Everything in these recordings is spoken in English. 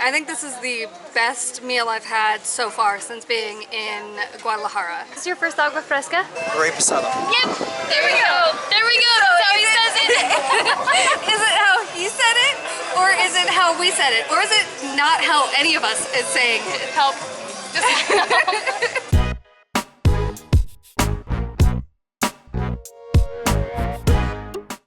I think this is the best meal I've had so far since being in Guadalajara. Is this your first agua fresca? Reposado. Yep, there we go. There we go. That's how he says it. Is it how he said it? Or is it how we said it? Or is it not how any of us is saying it? Help. Just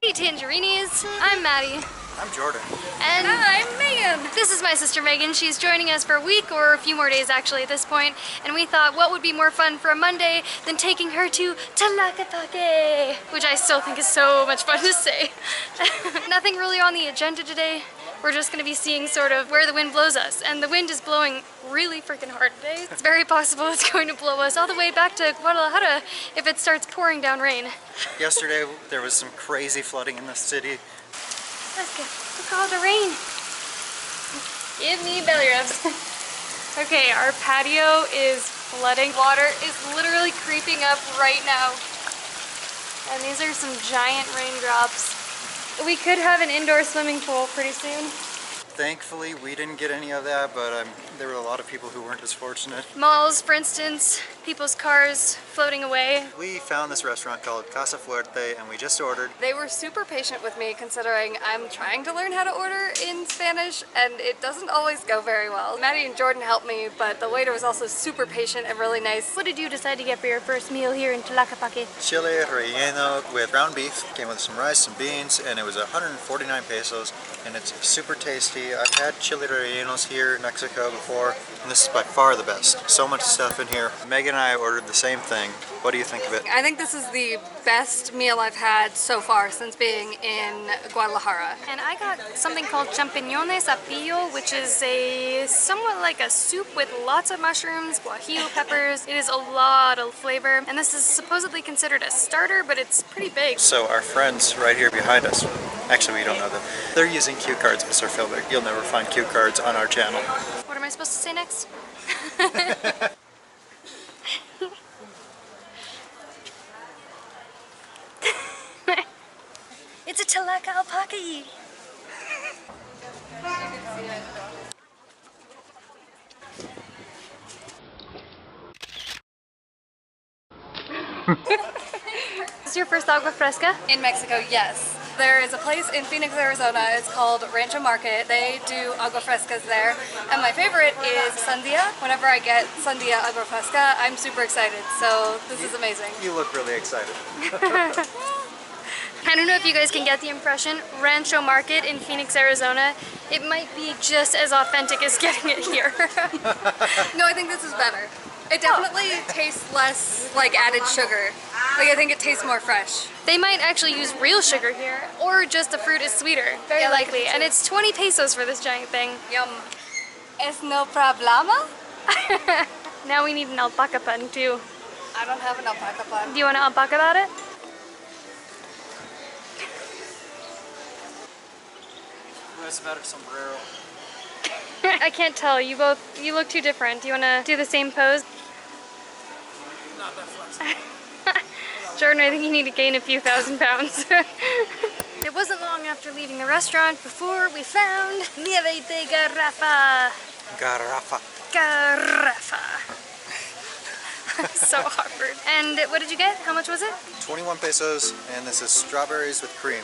Hey Tangerinis, I'm Maddie. I'm Jordan. And I'm Megan. This is my sister Megan. She's joining us for a week or a few more days actually at this point. And we thought what would be more fun for a Monday than taking her to Tlaquepaque, which I still think is so much fun to say. Nothing really on the agenda today. We're just going to be seeing sort of where the wind blows us. And the wind is blowing really freaking hard today. It's very possible it's going to blow us all the way back to Guadalajara if it starts pouring down rain. Yesterday there was some crazy flooding in the city. Let's go. Look at all the rain. Give me belly rubs. Okay, our patio is flooding. Water is literally creeping up right now. And these are some giant raindrops. We could have an indoor swimming pool pretty soon. Thankfully we didn't get any of that, but there were a lot of people who weren't as fortunate. Malls, for instance, people's cars floating away. We found this restaurant called Casa Fuerte and we just ordered. They were super patient with me considering I'm trying to learn how to order in Spanish and it doesn't always go very well. Maddie and Jordan helped me, but the waiter was also super patient and really nice. What did you decide to get for your first meal here in Tlaquepaque? Chile relleno with ground beef. Came with some rice, some beans, and it was 149 pesos and it's super tasty. I've had chile rellenos here in Mexico before and this is by far the best. So much stuff in here. Megan and I ordered the same thing. What do you think of it? I think this is the best meal I've had so far since being in Guadalajara. And I got something called champiñones a pillo, which is a somewhat like a soup with lots of mushrooms, guajillo peppers. It is a lot of flavor, and this is supposedly considered a starter, but it's pretty big. So our friends right here behind us, actually we don't know them, they're using cue cards as their filter. You'll never find cue cards on our channel. What am I supposed to say next? It's a Tlaquepaque. Is this your first agua fresca? In Mexico, yes. There is a place in Phoenix, Arizona. It's called Rancho Market. They do agua frescas there. And my favorite is sandia. Whenever I get sandia agua fresca, I'm super excited. So this is amazing. You look really excited. I don't know if you guys can get the impression, Rancho Market in Phoenix, Arizona, it might be just as authentic as getting it here. No, I think this is better. It definitely tastes less like added sugar. Like I think it tastes more fresh. They might actually use real sugar here, or just the fruit is sweeter, very likely. And it's 20 pesos for this giant thing. Yum. Es no problema? Now we need an alpaca bun too. I don't have an alpaca bun. Do you want to alpaca about it? What's about a sombrero? I can't tell. You look too different. Do you want to do the same pose? Not that flexible. Jordan, I think you need to gain a few thousand pounds. It wasn't long after leaving the restaurant before we found Nieve de Garrafa. Garrafa. Garrafa. So awkward. And what did you get? How much was it? 21 pesos, and this is strawberries with cream.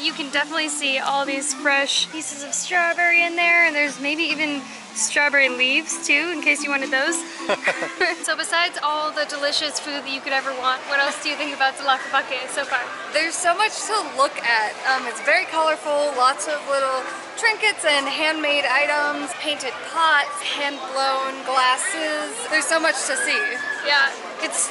You can definitely see all these fresh pieces of strawberry in there, and there's maybe even strawberry leaves too, in case you wanted those. So besides all the delicious food that you could ever want, what else do you think about Tlaquepaque so far? There's so much to look at. It's very colorful, lots of little trinkets and handmade items, painted pots, hand-blown glasses. There's so much to see. Yeah,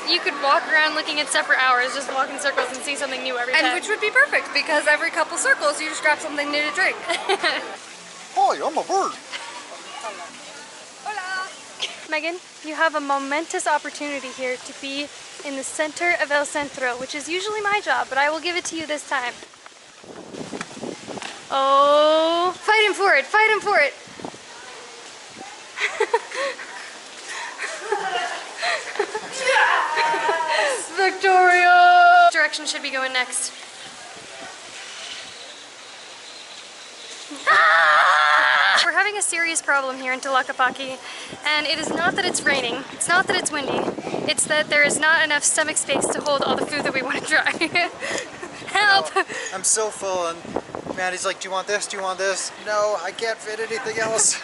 you could walk around looking at separate hours, just walk in circles and see something new every time. And which would be perfect, because every couple circles you just grab something new to drink. Hi, I'm a bird. Hola! Megan, you have a momentous opportunity here to be in the center of El Centro, which is usually my job, but I will give it to you this time. Oh, fight him for it, fight him for it. Yes! Victoria! Which direction should we go in next? Ah! we're having a serious problem here in Tlaquepaque, and it is not that it's raining, it's not that it's windy, it's that there is not enough stomach space to hold all the food that we want to try. Help! No, I'm so full, and Maddie's like, do you want this? Do you want this? No, I can't fit anything else.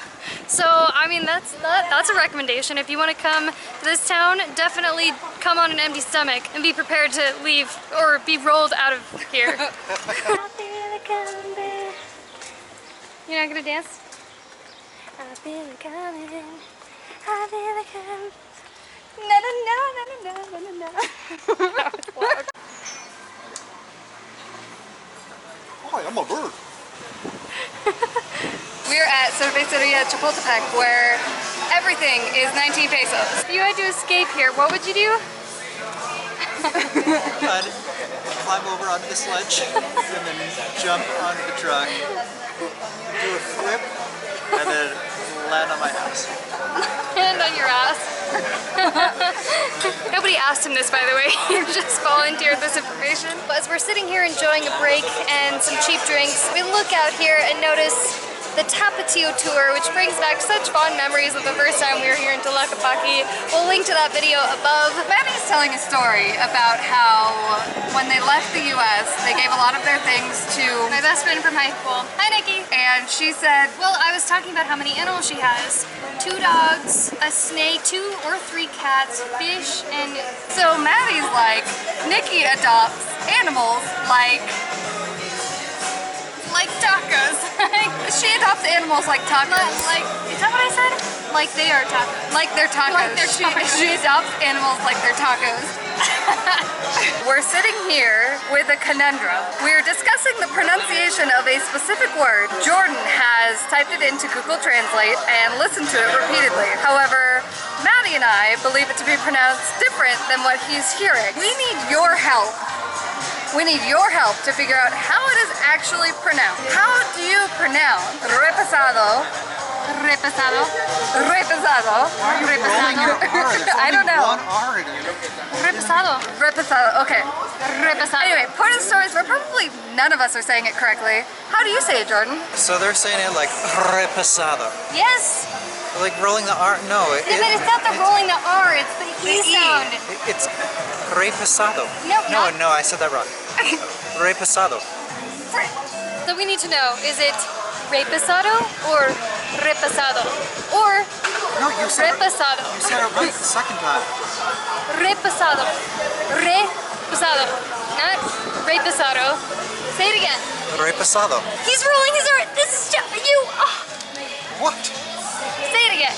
So, I mean, that's a recommendation. If you want to come to this town, definitely come on an empty stomach and be prepared to leave or be rolled out of here. You're not gonna dance? I feel it coming. I feel it coming. Na na na na na na na. Oh, I'm a bird. We're at Cerveceria Tapatio, where everything is 19 pesos. If you had to escape here, what would you do? I'd climb over onto the sledge and then jump onto the truck, do a flip, and then land on my ass. Land on your ass. Nobody asked him this, by the way. He just volunteered this information. But as we're sitting here enjoying a break and some cheap drinks, we look out here and notice the Tapatio Tour, which brings back such fond memories of the first time we were here in Tlaquepaque. We'll link to that video above. Maddie's telling a story about how when they left the US, they gave a lot of their things to My best friend from high school. Hi, Nikki. and she said, Well, I was talking about how many animals she has. 2 dogs, a snake, 2 or 3 cats, fish, and... so Maddie's like, Nikki adopts animals like tacos. She adopts animals like tacos. Like, is that what I said? Like they are tacos. Like they're tacos. Like they're tacos. She adopts animals like they're tacos. We're sitting here with a conundrum. We're discussing the pronunciation of a specific word. Jordan has typed it into Google Translate and listened to it repeatedly. However, Maddie and I believe it to be pronounced different than what he's hearing. We need your help. We need your help to figure out how it is actually pronounced. How do you pronounce repasado? Repasado. Repasado. Repasado. I don't know. One R in it. Repasado. Repasado. Okay. Repasado. Anyway, point of the story is we're probably none of us are saying it correctly. How do you say it, Jordan? So they're saying it like repasado. Yes. Like rolling the R. No, But it's not the rolling the R, it's the E sound. It's repasado. No, No, I said that wrong. Repasado. So we need to know, is it repasado or repasado? Or No, you said repasado. You said it right the second time. Repasado. Repasado. Not repasado. Say it again. Repasado. He's rolling his R. This is just, you. Oh. What? Say it again.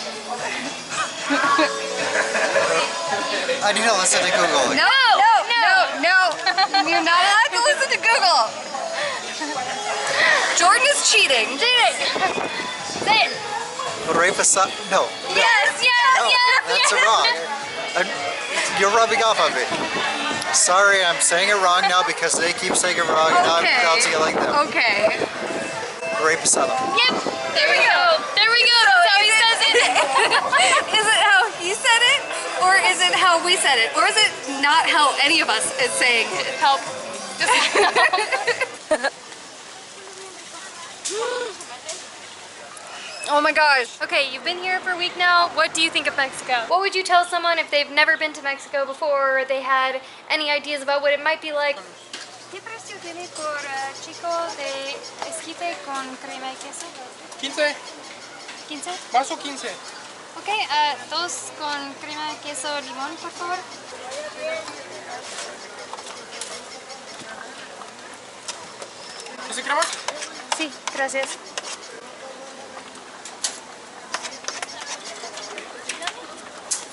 I need to listen to Google. No. You're not allowed to listen to Google. Jordan is cheating. Say it. Repasado. No. Yes. That's wrong. You're rubbing off on me. Sorry, I'm saying it wrong now because they keep saying it wrong and now I'm pronouncing it like them. Okay. Repasado. Yep. There we go. That's how he says it. Is it how he said it? Or is it how we said it? Or is it not how any of us is saying it? Help. Oh my gosh. Okay, you've been here for a week now. What do you think of Mexico? What would you tell someone if they've never been to Mexico before, or they had any ideas about what it might be like? ¿Qué precio tiene por chico de esquite con crema y queso? 15, 15? vaso 15. Ok, 2 con crema, queso, limón, por favor. ¿Queso y crema? Sí, gracias.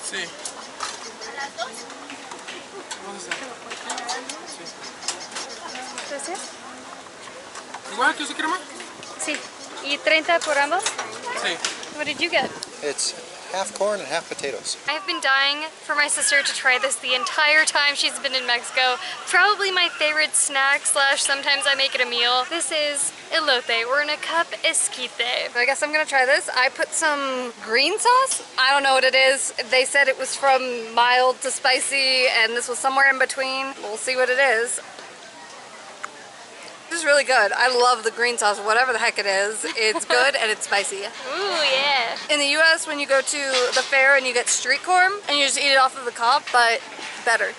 Sí. Gracias. ¿Igual queso y crema? Sí. ¿Y 30 por ambos? Sí. What did you get? It's half corn and half potatoes. I've been dying for my sister to try this the entire time she's been in Mexico. Probably my favorite snack / sometimes I make it a meal. This is elote, or in a cup, esquite. I guess I'm gonna try this. I put some green sauce. I don't know what it is. They said it was from mild to spicy and this was somewhere in between. We'll see what it is. It's really good. I love the green sauce, whatever the heck it is. It's good and it's spicy. Ooh, yeah. In the US, when you go to the fair and you get street corn and you just eat it off of the cob, but better.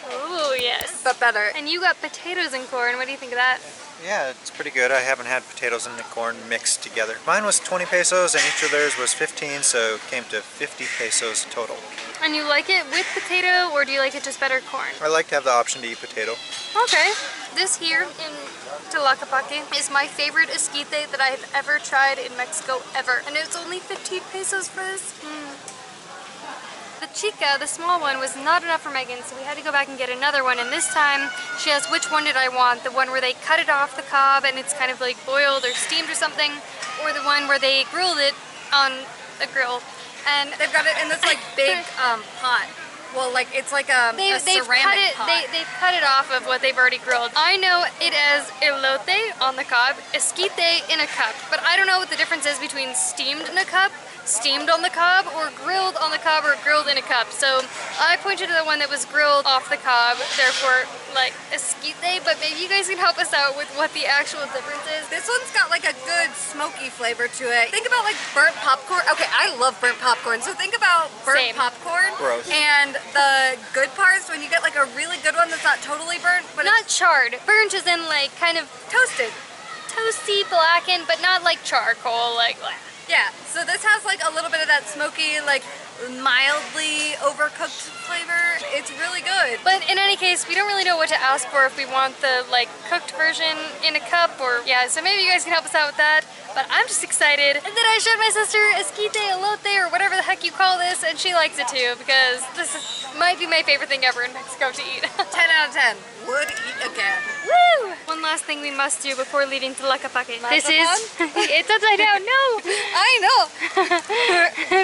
Ooh, yes. But better. And you got potatoes and corn. What do you think of that? Yeah, it's pretty good. I haven't had potatoes and the corn mixed together. Mine was 20 pesos and each of theirs was 15, so it came to 50 pesos total. And you like it with potato, or do you like it just better corn? I like to have the option to eat potato. Okay. This here in Tlaquepaque is my favorite esquite that I have ever tried in Mexico ever. And it's only 15 pesos for this. The chica, the small one, was not enough for Megan, so we had to go back and get another one. And this time, she asked which one did I want, the one where they cut it off the cob and it's kind of like boiled or steamed or something, or the one where they grilled it on a grill. And they've got it in this like big pot. Well, like it's like a ceramic pot. They've cut it off of what they've already grilled. I know it as elote on the cob, esquite in a cup, but I don't know what the difference is between steamed in a cup, steamed on the cob, or grilled on the cob, or grilled in a cup. So I pointed to the one that was grilled off the cob, therefore like esquite, but maybe you guys can help us out with what the actual difference is. This one's got like a good smoky flavor to it. Think about like burnt popcorn. Okay, I love burnt popcorn, so think about burnt Same. popcorn. Gross. And the good parts, when you get like a really good one that's not totally burnt, but Not charred. Burnt is in like kind of toasted. toasty, blackened, but not like charcoal, like Yeah, so this has like a little bit of that smoky, like mildly overcooked flavor. It's really good. But in any case, we don't really know what to ask for, if we want the like cooked version in a cup or yeah, so maybe you guys can help us out with that. But I'm just excited. And then I showed my sister esquite, elote, or whatever the heck you call this, and she likes it too, because might be my favorite thing ever in Mexico to eat. 10 out of 10. Would eat again. Woo! One last thing we must do before leaving Tlaquepaque. This is it's upside down, no! I know.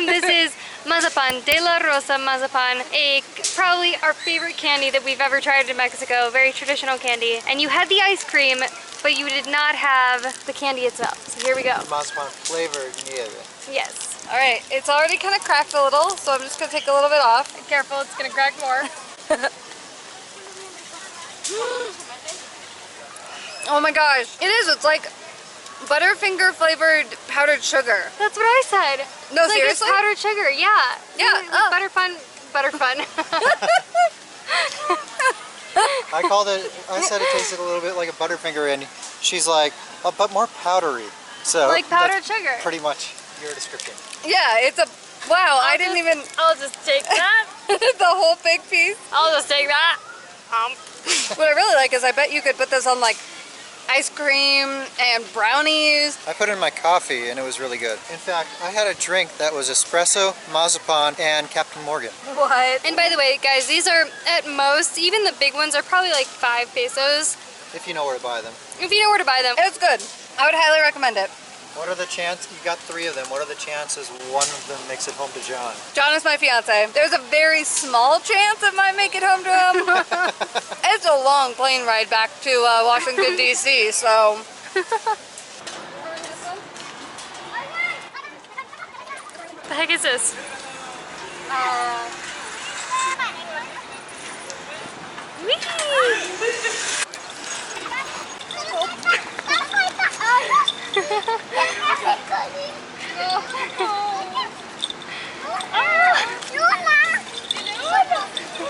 This is Mazapan, de la Rosa Mazapan, probably our favorite candy that we've ever tried in Mexico, very traditional candy. And you had the ice cream, but you did not have the candy itself. So here we go. Mazapan flavored nieve. Yes. All right, it's already kind of cracked a little, so I'm just gonna take a little bit off. Careful, it's gonna crack more. Oh my gosh, it is. It's like Butterfinger flavored powdered sugar. That's what I said. No, It's like it's seriously? powdered sugar, yeah. Yeah, Like Butterfun. I said it tasted a little bit like a Butterfinger, and she's like, oh, but more powdery. So Like powdered that's sugar. pretty much your description. Yeah, it's a, wow, I didn't even, I'll just take that. the whole big piece. I'll just take that. What I really like is I bet you could put this on like ice cream and brownies. I put it in my coffee and it was really good. In fact, I had a drink that was espresso, Mazapan, and Captain Morgan. What? And by the way, guys, these are at most, even the big ones are probably like 5 pesos. If you know where to buy them. If you know where to buy them. It's good. I would highly recommend it. What are the chances? You got 3 of them. What are the chances one of them makes it home to John? John is my fiance. There's a very small chance it might make it home to him. It's a long plane ride back to Washington, D.C., so. The heck is this?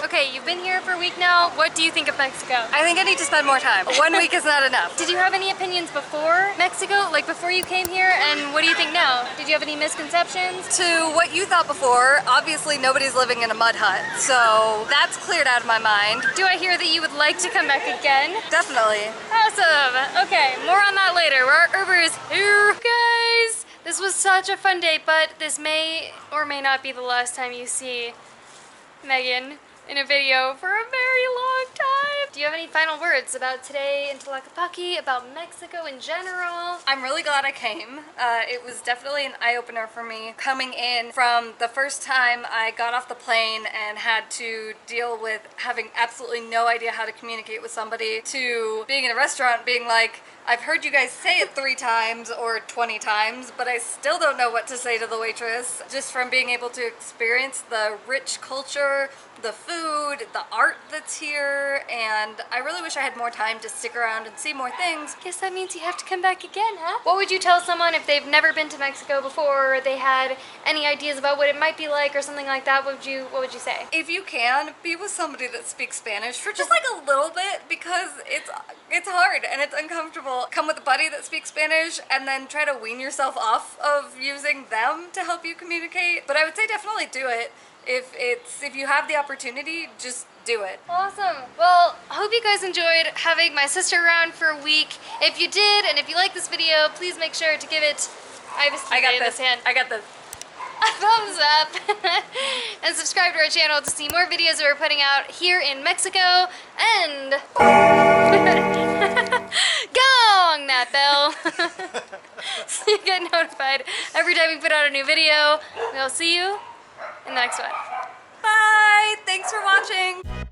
Okay, you've been here for a week now. What do you think of Mexico? I think I need to spend more time. 1 week is not enough. Did you have any opinions before Mexico, like before you came here, and what do you think now? Did you have any misconceptions? To what you thought before, obviously nobody's living in a mud hut, so that's cleared out of my mind. Do I hear that you would like to come back again? Definitely. Awesome. Okay, more on that later. Our Uber is here. Guys, this was such a fun day, but this may or may not be the last time you see Megan in a video for a very long time. Do you have any final words about today in Tlaquepaque, about Mexico in general? I'm really glad I came. It was definitely an eye-opener for me coming in from the first time I got off the plane and had to deal with having absolutely no idea how to communicate with somebody to being in a restaurant being like, I've heard you guys say it 3 times or 20 times, but I still don't know what to say to the waitress. Just from being able to experience the rich culture, the food, the art that's here, and I really wish I had more time to stick around and see more things. Guess that means you have to come back again, huh? What would you tell someone if they've never been to Mexico before, or they had any ideas about what it might be like or something like that? What would you say? If you can, be with somebody that speaks Spanish for just like a little bit, because it's hard and it's uncomfortable. Come with a buddy that speaks Spanish and then try to wean yourself off of using them to help you communicate. But I would say definitely do it. If you have the opportunity, just do it. Awesome. Well, I hope you guys enjoyed having my sister around for a week. If you did, and if you like this video, please make sure to give it, I got this. A thumbs up. And subscribe to our channel to see more videos that we're putting out here in Mexico. And gong that bell. So you get notified every time we put out a new video. We'll see you in the next one. Bye! Thanks for watching!